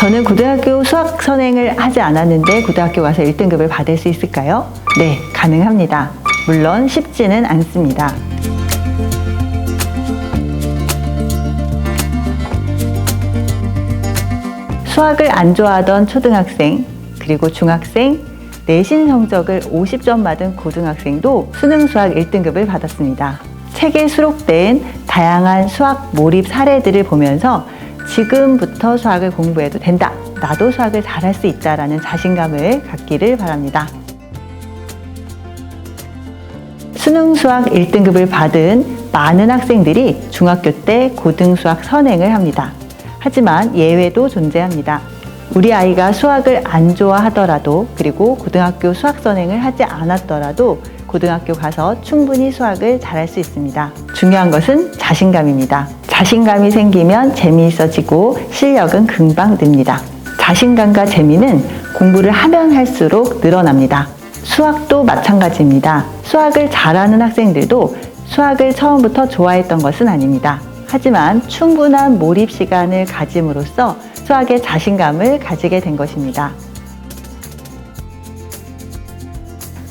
저는 고등학교 수학 선행을 하지 않았는데 고등학교 가서 1등급을 받을 수 있을까요? 네, 가능합니다. 물론 쉽지는 않습니다. 수학을 안 좋아하던 초등학생, 그리고 중학생, 내신 성적을 50점 받은 고등학생도 수능 수학 1등급을 받았습니다. 책에 수록된 다양한 수학 몰입 사례들을 보면서 지금부터 수학을 공부해도 된다, 나도 수학을 잘할 수 있다라는 자신감을 갖기를 바랍니다. 수능 수학 1등급을 받은 많은 학생들이 중학교 때 고등수학 선행을 합니다. 하지만 예외도 존재합니다. 우리 아이가 수학을 안 좋아하더라도, 그리고 고등학교 수학 선행을 하지 않았더라도 고등학교 가서 충분히 수학을 잘할 수 있습니다. 중요한 것은 자신감입니다. 자신감이 생기면 재미있어지고 실력은 금방 늡니다. 자신감과 재미는 공부를 하면 할수록 늘어납니다. 수학도 마찬가지입니다. 수학을 잘하는 학생들도 수학을 처음부터 좋아했던 것은 아닙니다. 하지만 충분한 몰입 시간을 가짐으로써 수학에 자신감을 가지게 된 것입니다.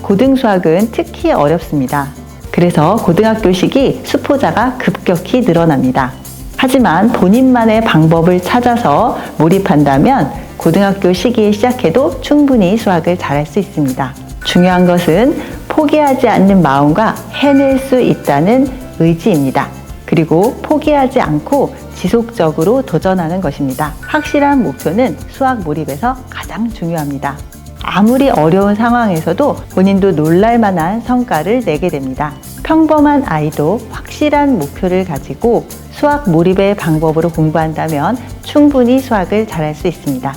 고등수학은 특히 어렵습니다. 그래서 고등학교식이 수포자가 급격히 늘어납니다. 하지만 본인만의 방법을 찾아서 몰입한다면 고등학교 시기에 시작해도 충분히 수학을 잘할 수 있습니다. 중요한 것은 포기하지 않는 마음과 해낼 수 있다는 의지입니다. 그리고 포기하지 않고 지속적으로 도전하는 것입니다. 확실한 목표는 수학 몰입에서 가장 중요합니다. 아무리 어려운 상황에서도 본인도 놀랄 만한 성과를 내게 됩니다. 평범한 아이도 확실한 목표를 가지고 수학 몰입의 방법으로 공부한다면 충분히 수학을 잘할 수 있습니다.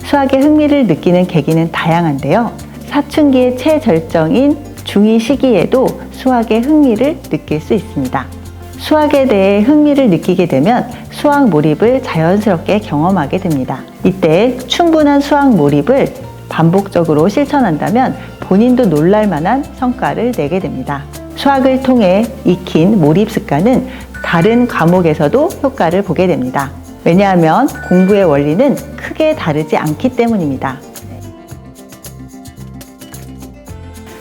수학에 흥미를 느끼는 계기는 다양한데요. 사춘기의 최절정인 중2 시기에도 수학에 흥미를 느낄 수 있습니다. 수학에 대해 흥미를 느끼게 되면 수학 몰입을 자연스럽게 경험하게 됩니다. 이때 충분한 수학 몰입을 반복적으로 실천한다면 본인도 놀랄 만한 성과를 내게 됩니다. 수학을 통해 익힌 몰입 습관은 다른 과목에서도 효과를 보게 됩니다. 왜냐하면 공부의 원리는 크게 다르지 않기 때문입니다.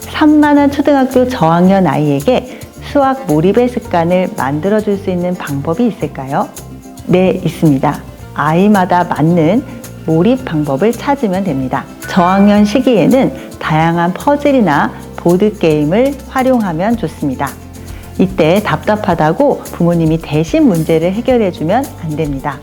산만한 초등학교 저학년 아이에게 수학 몰입의 습관을 만들어줄 수 있는 방법이 있을까요? 네, 있습니다. 아이마다 맞는 몰입 방법을 찾으면 됩니다. 저학년 시기에는 다양한 퍼즐이나 보드게임을 활용하면 좋습니다. 이때 답답하다고 부모님이 대신 문제를 해결해주면 안 됩니다.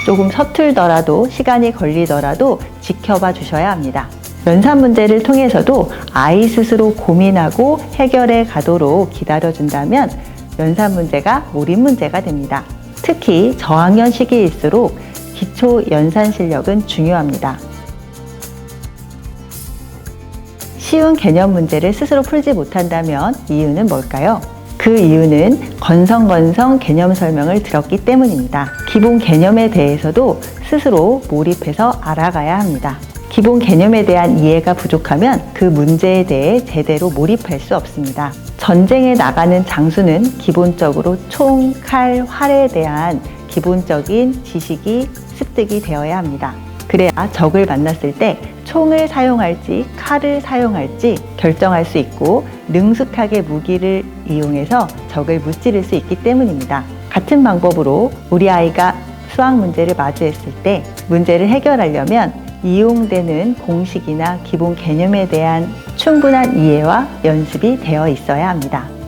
조금 서툴더라도 시간이 걸리더라도 지켜봐 주셔야 합니다. 연산 문제를 통해서도 아이 스스로 고민하고 해결해 가도록 기다려준다면 연산 문제가 몰입 문제가 됩니다. 특히 저학년 시기일수록 기초 연산 실력은 중요합니다. 쉬운 개념 문제를 스스로 풀지 못한다면 이유는 뭘까요? 그 이유는 건성건성 개념 설명을 들었기 때문입니다. 기본 개념에 대해서도 스스로 몰입해서 알아가야 합니다. 기본 개념에 대한 이해가 부족하면 그 문제에 대해 제대로 몰입할 수 없습니다. 전쟁에 나가는 장수는 기본적으로 총, 칼, 활에 대한 기본적인 지식이 습득이 되어야 합니다. 그래야 적을 만났을 때 총을 사용할지 칼을 사용할지 결정할 수 있고 능숙하게 무기를 이용해서 적을 무찌를 수 있기 때문입니다. 같은 방법으로 우리 아이가 수학 문제를 마주했을 때 문제를 해결하려면 이용되는 공식이나 기본 개념에 대한 충분한 이해와 연습이 되어 있어야 합니다.